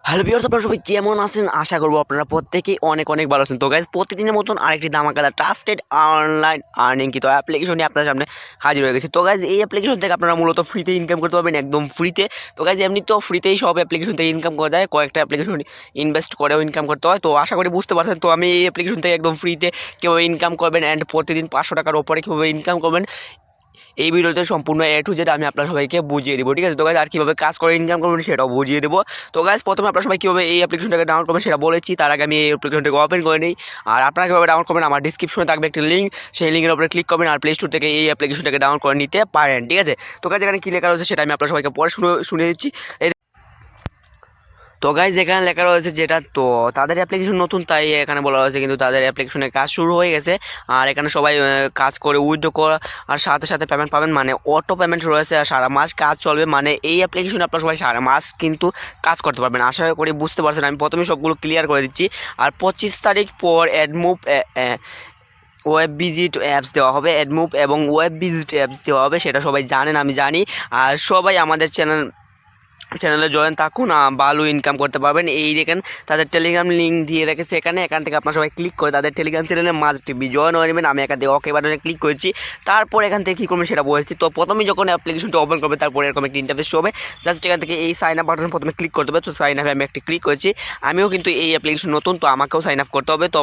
Hello viewers, আপনারা সবাই কেমন আছেন? আশা করবো আপনারা প্রত্যেকেই অনেক অনেক ভালো আছেন। তো গাইজ, প্রতিদিনের মতন আরেকটি ধামাকাদার ট্রাস্টেড অনলাইন আর্নিং কিন্তু অ্যাপ্লিকেশন নিয়ে আপনার সামনে হাজির হয়ে গেছে। তো গাইজ, এই অ্যাপ্লিকেশন থেকে আপনারা মূলত ফ্রিতে ইনকাম করতে পারবেন, একদম ফ্রিতে। তো গাইজ, এমনিতেও ফ্রিতেই সব অ্যাপ্লিকেশন থেকে ইনকাম করা যায়, কয়েকটা অ্যাপ্লিকেশন ইনভেস্ট করেও ইনকাম করতে হয়। তো আশা করি বুঝতে পারছেন। তো আমি এই অ্যাপ্লিকেশন থেকে একদম ফ্রিতে কীভাবে ইনকাম করবেন অ্যান্ড প্রতিদিন 500 টাকার ওপরে কীভাবে ইনকাম করবেন, এই ভিডিওতে সম্পূর্ণ A to Z আমি আপনার সবাইকে বুঝিয়ে দেবো, ঠিক আছে? তো গাইজ, আর কীভাবে কাজ করে ইনকাম করবেন সেটাও বুঝিয়ে দেবো। তো গাইজ, প্রথমে আপনার সবাই কীভাবে এই অ্যাপ্লিকেশনটাকে ডাউনলোড করবেন সেটা বলেছি, তার আগে আমি এই অ্যাপ্লিকেশনটাকে ওপেন করে নিই। আর আপনারা কীভাবে ডাউনলোড করবেন, আমার ডিসক্রিপশনে থাকবে একটি লিঙ্ক, সেই লিঙ্কের উপরে ক্লিক করবেন আর প্লে স্টোর থেকে এই অ্যাপ্লিকেশনটাকে ডাউনলোড করে নিতে পারেন, ঠিক আছে? তো গাইজ, এখানে কী লেখা রয়েছে সেটা আমি আপনার সবাইকে পরে শুনে দিচ্ছি। তো গাইজ, এখানে লেখা রয়েছে যেটা, তো তাদের অ্যাপ্লিকেশন নতুন তাই এখানে বলা হয়েছে, কিন্তু তাদের অ্যাপ্লিকেশনের কাজ শুরু হয়ে গেছে। আর এখানে সবাই কাজ করে উইথড্র করা আর সাথে সাথে পেমেন্ট পাবেন, মানে অটো পেমেন্ট রয়েছে। আর সারা মাস কাজ চলবে, মানে এই অ্যাপ্লিকেশনে আপনারা সবাই সারা মাস কিন্তু কাজ করতে পারবেন। আশা করি বুঝতে পারছেন। আমি প্রথমে সবগুলো ক্লিয়ার করে দিচ্ছি। আর 25 তারিখ পর অ্যাডমুভ ওয়েব ভিজিট অ্যাপস দেওয়া হবে, অ্যাডমুভ এবং ওয়েব ভিজিট অ্যাপস দেওয়া হবে, সেটা সবাই জানেন, আমি জানি। আর সবাই আমাদের চ্যানেলে জয়েন থাকুন, ভালো ইনকাম করতে পারবেন। এই দেখেন তাদের টেলিগ্রাম লিঙ্ক দিয়ে রেখেছে এখান থেকে আপনারা সবাই ক্লিক করে তাদের টেলিগ্রাম চ্যানেলে মাস্ট বি জয়েন হয়ে নেবেন। আমি এখান থেকে ওকে বাটনে ক্লিক করেছি, তারপর এখান থেকে কী করবেন সেটা বলেছি। তো প্রথমেই যখন অ্যাপ্লিকেশনটা ওপেন করবে তারপরে এরকম একটি ইন্টারফেস হবে। জাস্ট এখান থেকে এই সাইন আপ বাটন প্রথমে ক্লিক করতে হবে। তো সাইন আপে আমি একটি ক্লিক করেছি। আমিও কিন্তু এই অ্যাপ্লিকেশন নতুন, তো আমাকেও সাইন আপ করতে হবে। তো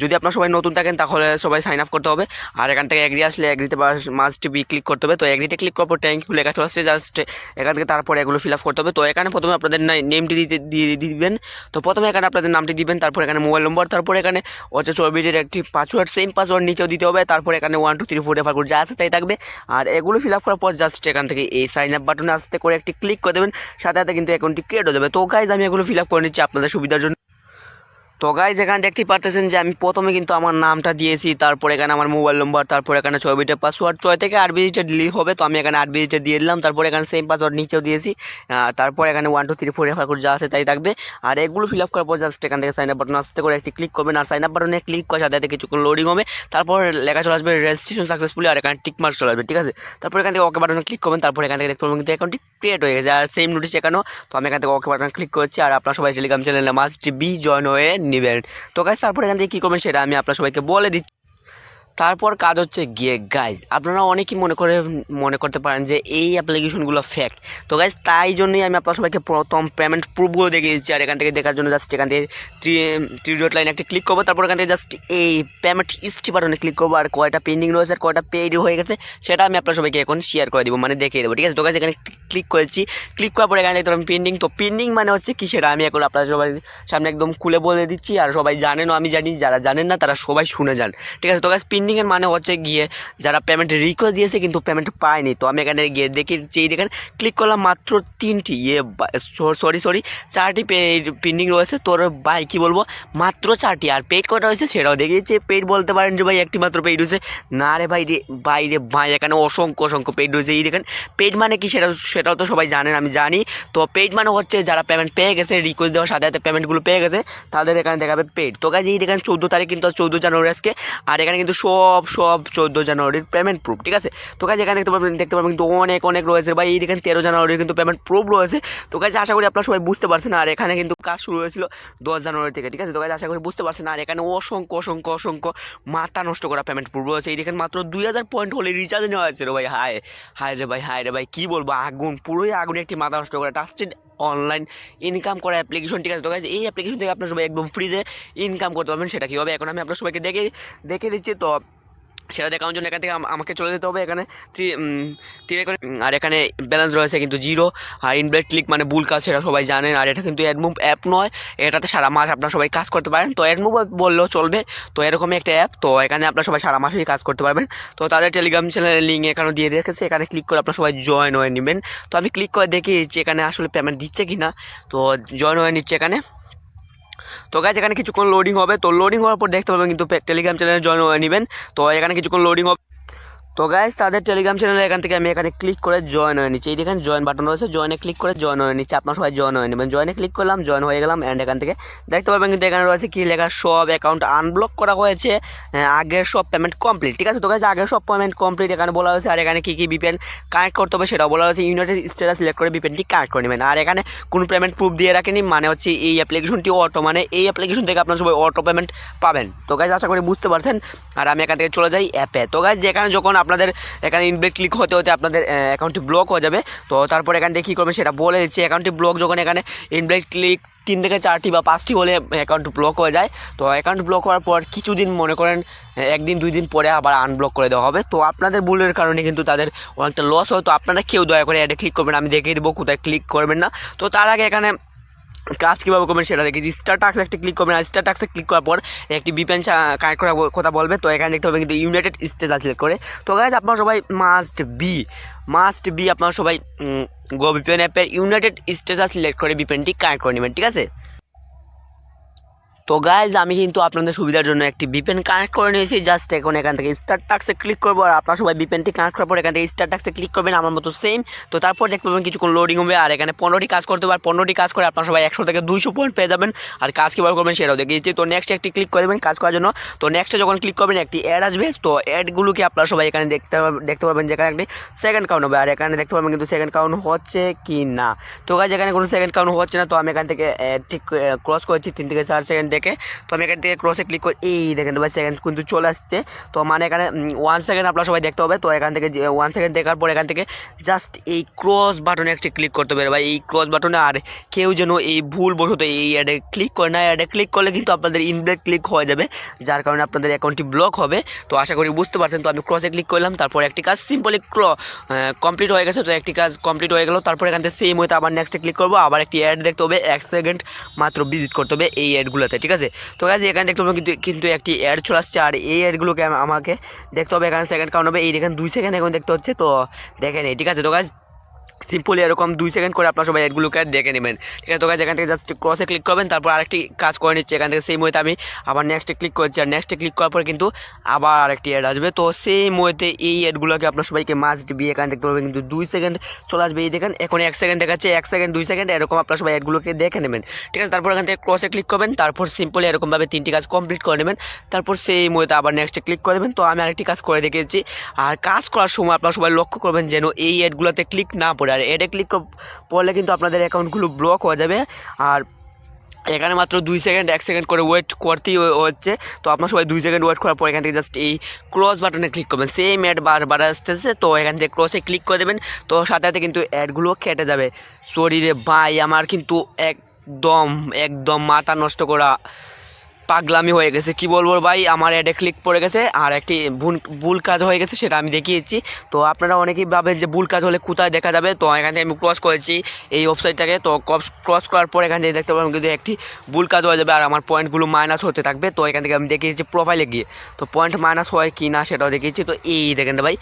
যদি আপনারা সবাই নতুন থাকেন তাহলে সবাই সাইন আপ করতে হবে। আর এখান থেকে এগ্রি আসলে এগ্রিতে মাস্ট বি ক্লিক করতে হবে। তো এগ্রিতে ক্লিক করার পর থ্যাংক ইউ লেখা চলে আসছে। জাস্ট এখান থেকে তারপরে এগুলো ফিল আপ করতে হবে। তো এখানে প্রথমে আপনাদের নেমটি দিয়ে দিবেন। তো প্রথমে এখানে আপনাদের নামটি দিবেন, তারপর এখানে মোবাইল নম্বর, তারপর এখানে হচ্ছে 24 একটি পাসওয়ার্ড, সেম পাসওয়ার্ড নিচেও দিতে হবে। তারপর এখানে 1 2 3 4 4 যা আছে তাই থাকবে। আর এগুলো ফিল আপ করার পর জাস্ট এখান থেকে এই সাইন আপ বাটনে আস্তে করে একটি ক্লিক করে দেবেন, সাথে সাথে কিন্তু অ্যাকাউন্টটি ক্রিয়েট হয়ে যাবে। তো গাইজ, আমি এগুলো ফিল আপ করে নিচ্ছি আপনাদের সুবিধার জন্য। তো গাইজ, এখানে দেখতেই পারতেছেন যে আমি প্রথমে কিন্তু আমার নামটা দিয়েছি, তারপর এখানে আমার মোবাইল নম্বর, তারপর এখানে 6 বিটের পাসওয়ার্ড, 6 থেকে 8 ডিজিটের ডিলিট হবে। তো আমি এখানে 8 ডিজিটের দিয়ে দিলাম। তারপর এখানে সেম পাসওয়ার্ড নিচেও দিয়েছি। তারপর এখানে 1 2 3 4 যা আছে তাই থাকবে। আর এগুলো ফিল আপ করার পর জাস্ট এখান থেকে সাইন আপ বাটন আসতে করে একটি ক্লিক করবেন। আর সাইন আপ বাটনে ক্লিক করার সাথে সাথে কিছুক্ষণ লোডিং হবে, তারপর লেখা চলে আসবে রেজিস্ট্রেশন সাকসেসফুলি, আর এখানে টিক মার্ক চলে আসবে, ঠিক আছে? তারপর এখান থেকে ওকে বাটনে ক্লিক করবেন। তারপর এখান থেকে দেখতে পাবেন কিন্তু অ্যাকাউন্টটি ক্রিয়েট হয়ে গেছে আর সেম নোটিশ এখানেও। তো আমি এখান থেকে ওকে বাটনে ক্লিক করছি। আর আপনারা সবাই টেলিগ্রাম চ্যানেলে মাস্ট বি জয়েন হয়ে নেবেন। তো গাইজ, তারপর এখান থেকে কী করবেন সেটা আমি আপনার সবাইকে বলে দিচ্ছি। তারপর কাজ হচ্ছে গিয়ে গাইজ, আপনারা অনেকেই মনে করতে পারেন যে এই অ্যাপ্লিকেশনগুলো ফ্যাক্ট। তো গাইজ, তাই জন্যই আমি আপনার সবাইকে প্রথম পেমেন্ট প্রুফগুলো দেখিয়ে দিচ্ছি। আর এখান থেকে দেখার জন্য জাস্ট এখান থেকে থ্রি ডট লাইন একটা ক্লিক করবো। তারপর এখান থেকে জাস্ট এই পেমেন্ট হিস্ট্রি বাটনে ক্লিক করবো। আর কয়টা পেন্ডিং রয়েছে আর কয়টা পেইড হয়ে গেছে সেটা আমি আপনার সবাইকে এখন শেয়ার করে দেবো, মানে দেখিয়ে দেবো, ঠিক আছে? তো গাইজ, এখানে ক্লিক করেছি। ক্লিক করার পর এখানে দেখতে পাবেন পেন্ডিং। তো পেন্ডিং মানে হচ্ছে কি সেটা আমি এখন আপনার সবাই সামনে একদম খুলে বলে দিচ্ছি। আর সবাই জানেনও, আমি জানি, যারা জানেন না তারা সবাই শুনে যান, ঠিক আছে? তো গাইজ, পেন্ডিংয়ের মানে হচ্ছে গিয়ে যারা পেমেন্ট রিকোয়েস্ট দিয়েছে কিন্তু পেমেন্ট পায়নি। তো আমি এখানে গিয়ে দেখি যে দেখেন ক্লিক করলাম, মাত্র 3টি সরি 4টি পেন্ডিং রয়েছে। তোর ভাই কী বলবো, মাত্র 4টি। আর পেইড কটা হয়েছে সেটাও দেখিয়েছে। পেইড বলতে পারেন যে ভাই একটি মাত্র পেইড হয়েছে, না রে ভাই এখানে অসংখ্য পেইড রয়েছে। এই দেখেন পেইড মানে কি সেটাও তো সবাই জানেন, আমি জানি। তো পেইড মানে হচ্ছে যারা পেমেন্ট পেয়ে গেছে, রিকোয়েস্ট দেওয়ার সাথে সাথে পেমেন্টগুলো পেয়ে গেছে, তাদের এখানে দেখাবে পেইড। তো গাইজ, এই দেখেন 14 তারিখ কিন্তু 14 জানুয়ারি আজকে। আর এখানে কিন্তু সব 14 জানুয়ারির পেমেন্ট প্রুফ, ঠিক আছে? তো গাইজ, এখানে দেখতে পাবেন কিন্তু অনেক রয়েছে ভাই। এই দেখেন 13 জানুয়ারির কিন্তু পেমেন্ট প্রুফ রয়েছে। তো গাইজ, আশা করি আপনারা সবাই বুঝতে পারছেন। আর এখানে কিন্তু কাজ শুরু হয়েছিল 10 জানুয়ারি থেকে, ঠিক আছে? তো গাইজ, আশা করি বুঝতে পারছেন। আর এখানে অসংখ্য মাথা নষ্ট করা পেমেন্ট প্রুফ রয়েছে। এই দেখেন মাত্র 2000 পয়েন্ট হলে রিচার্জ নেওয়া হয়েছে রে ভাই। হায় রে ভাই কী বলবো, পুরোই আগুন একটি মাথা নষ্ট করা ট্রাস্টেড অনলাইন ইনকাম করা অ্যাপ্লিকেশন, ঠিক আছে? তো গাইজ, এই অ্যাপ্লিকেশন থেকে আপনারা সবাই একদম ফ্রিতে ইনকাম করতে পারবেন। সেটা কীভাবে এখন আমি আপনার সবাইকে দেখে দিচ্ছি। তো সেটা দেখানোর জন্য এখান থেকে আমাকে চলে যেতে হবে এখানে করে। আর এখানে ব্যালেন্স রয়েছে কিন্তু 0। আর ইনভেস্ট ক্লিক মানে ভুল কাজ, সেটা সবাই জানেন। আর এটা কিন্তু অ্যাডমুভ অ্যাপ নয়, এটাতে সারা মাস আপনারা সবাই কাজ করতে পারেন। তো অ্যাডমুভ বললেও চলবে। তো এরকমই একটা অ্যাপ। তো এখানে আপনারা সবাই সারা মাসেই কাজ করতে পারবেন। তো তাদের টেলিগ্রাম চ্যানেলের লিঙ্ক এখানে দিয়ে রেখেছে, এখানে ক্লিক করে আপনারা সবাই জয়েন হয়ে নেবেন। তো আমি ক্লিক করে দেখি যে এখানে আসলে পেমেন্ট দিচ্ছে কি না। তো জয়েন হয়ে নিচ্ছে এখানে। তো গাইজ, এখানে কিছুক্ষণ লোডিং হবে। তো লোডিং হওয়ার পর দেখতে পাবেন কিন্তু টেলিগ্রাম চ্যানেলে জয়েন হয়ে নেবেন। তো এখানে কিছুক্ষণ লোডিং হবে। তো গাইস তাদের টেলিগ্রাম চ্যানেলে এখান থেকে আমি এখানে ক্লিক করে জয়েন হয়ে নিচ্ছি। এই দেখেন জয়েন বাটন রয়েছে, জয়েনে ক্লিক করে জয়েন হয়ে নিচ্ছি। আপনারা সবাই জয়েন হয়ে নেবেন। জয়েনে ক্লিক করলাম, জয়েন হয়ে গেলাম। অ্যান্ড এখান থেকে দেখতে পারবেন কিন্তু এখানে রয়েছে কি লেখা, সব অ্যাকাউন্ট আনব্লক করা হয়েছে, আগের সব পেমেন্ট কমপ্লিট। ঠিক আছে, তো গাইস আগের সব পেমেন্ট কমপ্লিট এখানে বলা হয়েছে। আর এখানে কী কী বিপিএন কানেক্ট করতে হবে সেটাও বলা হয়েছে। ইউনাইটেড স্টেটাস সিলেক্ট করে বিপিএনটি কানেক্ট করে নেবেন। আর এখানে কোনো পেমেন্ট প্রুফ দিয়ে রাখেনি, মানে হচ্ছে এই অ্যাপ্লিকেশনটি অটো, মানে এই অ্যাপ্লিকেশন থেকে আপনারা সবাই অটো পেমেন্ট পাবেন। তো গাইস আশা করি বুঝতে পারছেন। আর আমি এখান থেকে চলে যাই অ্যাপে। তো গাইস যেখানে যখন আপনাদের এখানে ইনভেট ক্লিক হতে হতে আপনাদের অ্যাকাউন্টটি ব্লক হয়ে যাবে। তো তারপর এখান থেকে কী করবেন সেটা বলে দিচ্ছি। অ্যাকাউন্টটি ব্লক যখন এখানে ইনভেট ক্লিক 3 থেকে 4টি বা 5টি হলে অ্যাকাউন্ট ব্লক হয়ে যায়। তো অ্যাকাউন্ট ব্লক হওয়ার পর কিছুদিন, মনে করেন 1 দিন 2 দিন পরে আবার আনব্লক করে দেওয়া হবে। তো আপনাদের ভুলের কারণে কিন্তু তাদের অনেকটা লস হয়। তো আপনারা কেউ দয়া করে অ্যাডে ক্লিক করবেন, আমি দেখিয়ে দেবো কোথায় ক্লিক করবেন না। তো তার আগে এখানে কাজ কীভাবে করবেন সেটা দেখি। স্টার টাক্স একটা ক্লিক করবেন। আর স্টার টাক্সে ক্লিক করার পর একটি বিপিএন কানেক্ট করার কথা বলবে। তো এখানে দেখতে হবে কিন্তু ইউনাইটেড স্টেটস সিলেক্ট করে। তো গাইজ আপনারা সবাই মাস্ট বি আপনারা সবাই গো বিপিএন অ্যাপের ইউনাইটেড স্টেটস সিলেক্ট করে বিপিএনটি কানেক্ট করে নেবেন। ঠিক আছে, তো গাইজ আমি কিন্তু আপনাদের সুবিধার জন্য একটি বিপিএন কানেক্ট করে নিয়েছি। জাস্ট এখন এখান থেকে স্টার টাক্সে ক্লিক করবো। আর আপনারা সবাই বিপিএনটি কানেক্ট করার পর এখান থেকে স্টার টাক্সে ক্লিক করবেন আমার মতো সেম। তো তারপর দেখতে পাবেন কিছুক্ষণ লোডিং হবে। আর এখানে 15টি কাজ করতে হবে। আর 15টি কাজ করে আপনারা সবাই 100 থেকে 200 পয়েন্ট পেয়ে যাবেন। আর কাজ কীভাবে করবেন সেটাও দেখিয়েছি। তো নেক্সট একটি ক্লিক করে দেবেন কাজ করার জন্য। তো নেক্সটে যখন ক্লিক করবেন একটি অ্যাড আসবে। তো অ্যাডগুলোকে আপনারা সবাই এখানে দেখতে পারবেন যেখানে একটি সেকেন্ড কাউন্ট হবে। আর এখানে দেখতে পারবেন কিন্তু সেকেন্ড কাউন্ট হচ্ছে কি না। তো গাইজ এখানে কোনো সেকেন্ড কাউন্ট হচ্ছে না। তো আমি এখান থেকে ঠিক ক্রস করেছি 3 থেকে 4 সেকেন্ড দেখে। তো আমি এখান থেকে ক্রসে ক্লিক করে এই দেখেন ভাই সেকেন্ড কিন্তু চলে আসছে। তো মানে এখানে 1 সেকেন্ড আপনারা সবাই দেখতে হবে। তো এখান থেকে 1 সেকেন্ড দেখার পর এখান থেকে জাস্ট এই ক্রস বাটনে একটি ক্লিক করতে হবে ভাই, এই ক্রস বাটনে। আর কেউ যেন এই ভুল বসত এই অ্যাডে ক্লিক করে না। অ্যাডে ক্লিক করলে কিন্তু আপনাদের ইনভ্যালিড ক্লিক হয়ে যাবে, যার কারণে আপনাদের অ্যাকাউন্টটি ব্লক হবে। তো আশা করি বুঝতে পারছেন। তো আমি ক্রসে ক্লিক করলাম, তারপর একটি কাজ সিম্পলি কমপ্লিট হয়ে গেছে। তো একটি কাজ কমপ্লিট হয়ে গেল। তারপর এখান থেকে সেম হয়তো আবার নেক্সটে ক্লিক করবো। আবার একটি অ্যাড দেখতে হবে, 1 সেকেন্ড মাত্র ভিজিট করতে হবে এই অ্যাডগুলোতে। ঠিক আছে, তো গাইজ এখানে দেখতে পাবেন কিন্তু একটি অ্যাড চলে আসছে। আর এই অ্যাডগুলোকে আমাকে দেখতে হবে। এখানে সেকেন্ড কাউন্ট হবে, এই দেখেন 2 সেকেন্ড এখন দেখতে হচ্ছে। তো দেখেন এই, ঠিক আছে। তো গাইজ সিম্পলি এরকম 2 সেকেন্ড করে আপনারা সবাই অ্যাডগুলোকে দেখে নেবেন। ঠিক আছে, তো গাইজ এখান থেকে জাস্ট ক্রসে ক্লিক করবেন। তারপর আরেকটি কাজ করে নিচ্ছে এখান থেকে সেম ওয়েতে আমি আবার নেক্সটে ক্লিক করছি। আর নেক্সটে ক্লিক করার পর কিন্তু আবার আরেকটি অ্যাড আসবে। তো সেম ওয়েতে এই অ্যাডগুলোকে আপনার সবাইকে মাস্ট বি এখানে দেখতে পাবেন কিন্তু 2 সেকেন্ড চলে আসবে। এই দেখেন এখন 1 সেকেন্ড দেখাচ্ছে, 1 সেকেন্ড 2 সেকেন্ড এরকম আপনারা সবাই অ্যাডগুলোকে দেখে নেবেন। ঠিক আছে, তারপর এখান থেকে ক্রসে ক্লিক করবেন। তারপর সিম্পলি এরকমভাবে 3টি কাজ কমপ্লিট করে নেবেন। তারপর সেম ওয়েতে আবার নেক্সটে ক্লিক করে দেবেন। তো আমি আরেকটি কাজ করে দেখিয়েছি। আর কাজ করার সময় আপনারা সবাই লক্ষ্য করবেন যেন এই অ্যাডগুলোতে ক্লিক না পড়ে। আর অ্যাডে ক্লিক পড়লে কিন্তু আপনাদের অ্যাকাউন্টগুলো ব্লক হয়ে যাবে। আর এখানে মাত্র 2 সেকেন্ড 1 সেকেন্ড করে ওয়েট করতেই হচ্ছে। তো আপনার সবাই 2 সেকেন্ড ওয়েট করার পর এখান থেকে জাস্ট এই ক্রস বাটনে ক্লিক করবেন। সেম অ্যাড বারবার আসতেছে, তো এখান থেকে ক্রসে ক্লিক করে দেবেন। তো সাথে সাথে কিন্তু অ্যাডগুলো কেটে যাবে। সরি রে ভাই, আমার কিন্তু একদম একদম মাথা নষ্ট করা পাগলামি হয়ে গেছে, কি বলবো ভাই। আমার অ্যাডে ক্লিক পড়ে গেছে আর একটি ভুল কাজ হয়ে গেছে, সেটা আমি দেখিয়েছি। তো আপনারা অনেকেই ভাবেন যে ভুল কাজ হলে কোথায় দেখা যাবে। তো এখান থেকে আমি ক্রস করেছি এই ওয়েবসাইটটাকে। তো ক্রস করার পর এখান থেকে দেখতে পাবেন কিন্তু একটি ভুল কাজ হয়ে যাবে আর আমার পয়েন্টগুলো মাইনাস হতে থাকবে। তো এখান থেকে আমি দেখিয়েছি প্রোফাইলে গিয়ে, তো পয়েন্ট মাইনাস হয় কি না সেটাও দেখিয়েছি। তো এই দেখেন ভাই,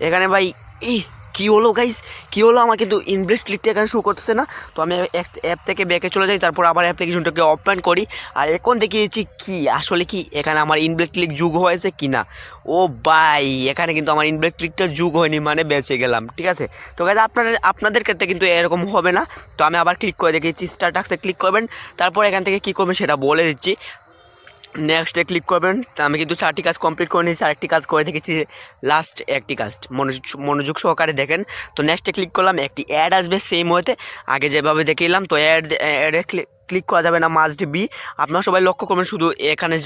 এখানে ভাই এই কী হলো গাইস, কী হলো, আমার কিন্তু ইনভেস্ট ক্লিকটা এখানে শো করতেছে না। তো আমি অ্যাপ থেকে ব্যাকে চলে যাই, তারপর আবার অ্যাপ্লিকেশনটাকে ওপেন করি। আর এখন দেখিয়েছি কি আসলে কি এখানে আমার ইনভেস্ট ক্লিক যুগ হয়েছে কি না। ও ভাই, এখানে কিন্তু আমার ইনভেস্ট ক্লিকটা যুগ হয়নি, মানে বেঁচে গেলাম। ঠিক আছে, তো গাইস আপনাদের ক্ষেত্রে কিন্তু এরকম হবে না। তো আমি আবার ক্লিক করে দেখিয়েছি, স্টার টাক্সে ক্লিক করবেন। তারপর এখান থেকে কী করবেন সেটা বলে দিচ্ছি। নেক্সটে ক্লিক করবেন। আমি কিন্তু 4টি কাজ কমপ্লিট করে নিয়েছি, আরেকটি কাজ করে দেখেছি লাস্ট একটি কাজ, মনোযোগ সহকারে দেখেন। তো নেক্সটে ক্লিক করলাম, একটি অ্যাড আসবে সেম ওয়েতে আগে যেভাবে দেখিলাম। তো অ্যাডে ক্লিক করা যাবে না, মাস্ট বি। আপনারা সবাই লক্ষ্য করবেন শুধু এখানে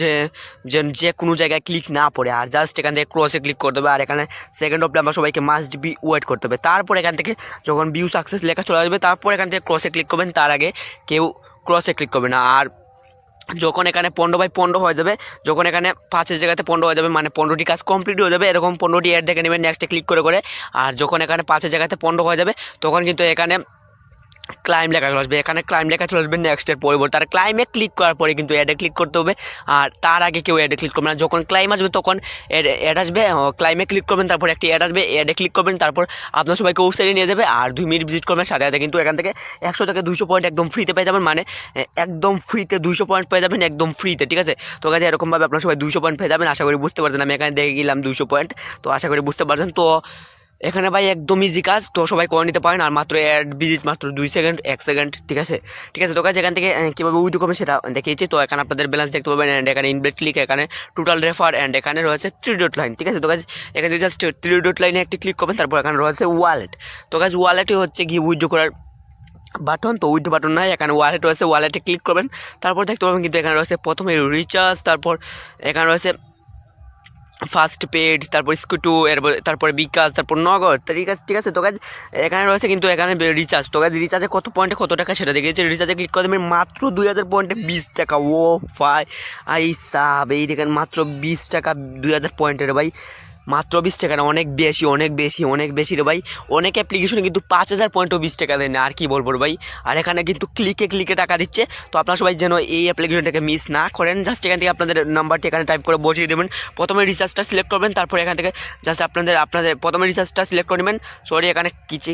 যে কোনো জায়গায় ক্লিক না পড়ে। আর জাস্ট এখান থেকে ক্রসে ক্লিক করতে হবে। আর এখানে সেকেন্ড অফলে আমরা সবাইকে মাস্ট বি ওয়েট করতে হবে। তারপর এখান থেকে যখন ভিউ সাকসেস লেখা চলে আসবে, তারপর এখান থেকে ক্রসে ক্লিক করবেন। তার আগে কেউ ক্রসে ক্লিক করবে না। আর যখন এখানে 15/15 হয়ে যাবে, যখন এখানে 5-এর জায়গাতে 15 হয়ে যাবে, মানে 15টি কাজ কমপ্লিট হয়ে যাবে, এরকম 15টি অ্যাড দেখে নেবেন নেক্সটে ক্লিক করে। আর যখন এখানে 5-এর জায়গাতে 15 হয়ে যাবে, তখন কিন্তু এখানে ক্লাইম লেখা চলে আসবে, এখানে ক্লাইম লেখা চলে আসবে নেক্সটের পরিবর্তে। আর ক্লাইমে ক্লিক করার পরে কিন্তু অ্যাডে ক্লিক করতে হবে, আর তার আগে কেউ অ্যাডে ক্লিক করবে না। যখন ক্লাইম আসবে তখন অ্যাড আসবে, ক্লাইমে ক্লিক করবেন, তারপর একটি অ্যাড আসবে, অ্যাডে ক্লিক করবেন, তারপর আপনার সবাইকে ওয়েবসাইটে নিয়ে যাবে। আর 2 মিনিট ভিজিট করবেন, সাথে সাথে কিন্তু এখান থেকে 100 থেকে 200 পয়েন্ট একদম ফ্রিতে পেয়ে যাবেন, মানে একদম ফ্রিতে 200 পয়েন্ট পেয়ে যাবেন একদম ফ্রিতে, ঠিক আছে। তো কাজে এরকমভাবে আপনার সবাই 200 পয়েন্ট পেয়ে যাবেন, আশা করি বুঝতে পারছেন। আমি এখানে দেখে গেলাম 200 পয়েন্ট, তো আশা করি বুঝতে পারছেন। তো এখানে ভাই একদম ইজি কাজ, তো সবাই করে নিতে পারেন। আর মাত্র অ্যাড ভিজিট মাত্র 2 সেকেন্ড 1 সেকেন্ড, ঠিক আছে। ঠিক আছে, তো কাজ এখান থেকে কীভাবে উইথড্র করবেন সেটা দেখিয়েছি। তো এখানে আপনাদের ব্যালেন্স দেখতে পাবেন, অ্যান্ড এখানে ইনভেট ক্লিক, এখানে টোটাল রেফার, অ্যান্ড এখানে রয়েছে 3 ডট লাইন, ঠিক আছে। তো কাজ এখানে জাস্ট 3 ডট লাইনে একটি ক্লিক করবেন, তারপর এখানে রয়েছে ওয়ালেট। তো কাজ ওয়ালেটই হচ্ছে কি উইথড্র করার বাটন। তো উইথড্র বাটন নাই, এখানে ওয়ালেট রয়েছে, ওয়ালেটে ক্লিক করবেন, তারপর দেখতে পাবেন কিন্তু এখানে রয়েছে প্রথমে রিচার্জ, তারপর এখানে রয়েছে ফার্স্ট পেড, তারপর স্কুটু, তারপরে বিকাশ, তারপর নগদ, ঠিক আছে। তো কাজ এখানে রয়েছে কিন্তু এখানে রিচার্জ। তো কাজ রিচার্জে কত পয়েন্টে কত টাকা সেটা দেখিয়েছে। রিচার্জে ক্লিক করে দেবেন, মাত্র 2000 পয়েন্টে 20 টাকা। ও ভাই সাব, এই দেখেন মাত্র 20 টাকা 2000 পয়েন্টের ভাই, মাত্র 20 টাকা না, অনেক বেশি অনেক বেশি অনেক বেশি রে ভাই। অনেক অ্যাপ্লিকেশনে কিন্তু 5000 পয়েন্টও 20 টাকা দেয় না, আর কি বলবো ভাই। আর এখানে কিন্তু ক্লিকে ক্লিকে টাকা দিচ্ছে। তো আপনারা সবাই যেন এই অ্যাপ্লিকেশনটাকে মিস না করেন। জাস্ট এখান থেকে আপনাদের নাম্বারটি এখানে টাইপ করে বসিয়ে দেবেন, প্রথমে রিচার্জটা সিলেক্ট করবেন, তারপর এখান থেকে জাস্ট আপনাদের প্রথমে রিচার্জটা সিলেক্ট করে নেবেন। সরি, এখানে কিছু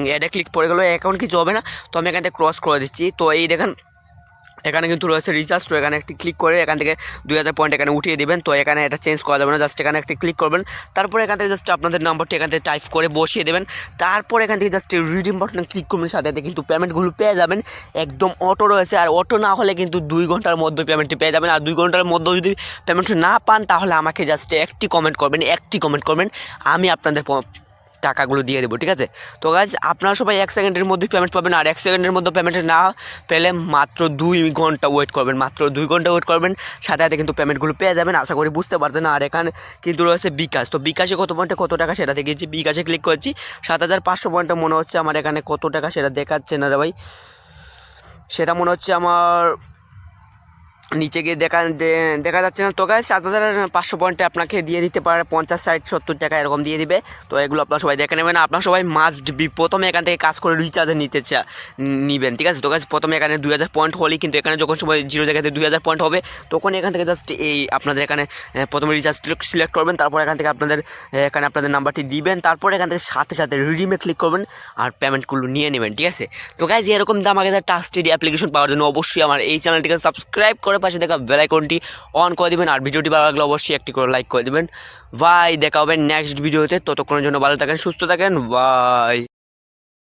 অ্যাডে ক্লিক পড়ে গেলো, অ্যাকাউন্ট কিছু হবে না, তো আমি এখান থেকে ক্রস করে দিচ্ছি। তো এই দেখেন এখানে কিন্তু রয়েছে রিচার্জ। তো এখানে একটি ক্লিক করে এখান থেকে 2000 পয়েন্ট এখানে উঠিয়ে দেবেন। তো এখানে এটা চেঞ্জ করা যাবে না, জাস্ট এখানে একটি ক্লিক করবেন, তারপর এখান থেকে জাস্ট আপনাদের নাম্বারটি এখান থেকে টাইপ করে বসিয়ে দেবেন, তারপর এখান থেকে জাস্ট রিডিম বাটনে ক্লিক করবেন, সাথে সাথে কিন্তু পেমেন্টগুলো পেয়ে যাবেন। একদম অটো রয়েছে, আর অটো না হলে কিন্তু 2 ঘন্টার মধ্যে পেমেন্টটি পেয়ে যাবেন। আর 2 ঘন্টার মধ্যে যদি পেমেন্ট না পান তাহলে আমাকে জাস্ট একটি কমেন্ট করবেন, আমি আপনাদের টাকাগুলো দিয়ে দেবো, ঠিক আছে। তো গাইজ আপনারা সবাই 1 সেকেন্ডের মধ্যে পেমেন্ট পাবেন, আর 1 সেকেন্ডের মধ্যে পেমেন্ট না পেলে মাত্র 2 ঘন্টা ওয়েট করবেন, মাত্র 2 ঘন্টা ওয়েট করবেন, সাথে সাথে কিন্তু পেমেন্টগুলো পেয়ে যাবেন, আশা করি বুঝতে পারছেন। আর এখানে কিন্তু রয়েছে বিকাশ। তো বিকাশে কত পয়েন্টে কত টাকা সেটা দেখিয়েছি, বিকাশে ক্লিক করছি, 7500 পয়েন্টে মনে হচ্ছে আমার এখানে কত টাকা সেটা দেখাচ্ছে না রে ভাই, সেটা মনে হচ্ছে আমার নিচে গিয়ে দেখা যাচ্ছে না। তো গাইজ 7500 পয়েন্টে আপনাকে দিয়ে দিতে পারে 50, 60, 70 টাকা এরকম দিয়ে দিবে। তো এগুলো আপনারা সবাই দেখে নেবেন। আপনারা সবাই মাস্ট বি প্রথমে এখান থেকে কাজ করে রিচার্জে নেবেন, ঠিক আছে। তো গাইজ প্রথমে এখানে 2000 পয়েন্ট হলেই কিন্তু এখানে যখন সময় 0 জায়গাতে 2000 পয়েন্ট হবে তখন এখান থেকে জাস্ট এই আপনাদের এখানে প্রথমে রিচার্জ সিলেক্ট করবেন, তারপর এখান থেকে এখানে আপনাদের নাম্বারটি দিবেন, তারপর এখান থেকে সাথে সাথে রিডিমে ক্লিক করবেন আর পেমেন্টগুলো নিয়ে নেবেন, ঠিক আছে। তো গাইজ এরকম দামাকেদার ট্রাস্টেড অ্যাপ্লিকেশন পাওয়ার জন্য অবশ্যই আমার এই চ্যানেলটিকে সাবস্ক্রাইব করে পাশে দেখা বেল আইকনটি অন করে দিবেন, আর ভিডিওটি ভালো লাগলে অবশ্যই একটি করে লাইক করে দিবেন। ভাই দেখা হবে নেক্সট ভিডিওতে, ততক্ষণের জন্য ভালো থাকেন, সুস্থ থাকেন, বাই।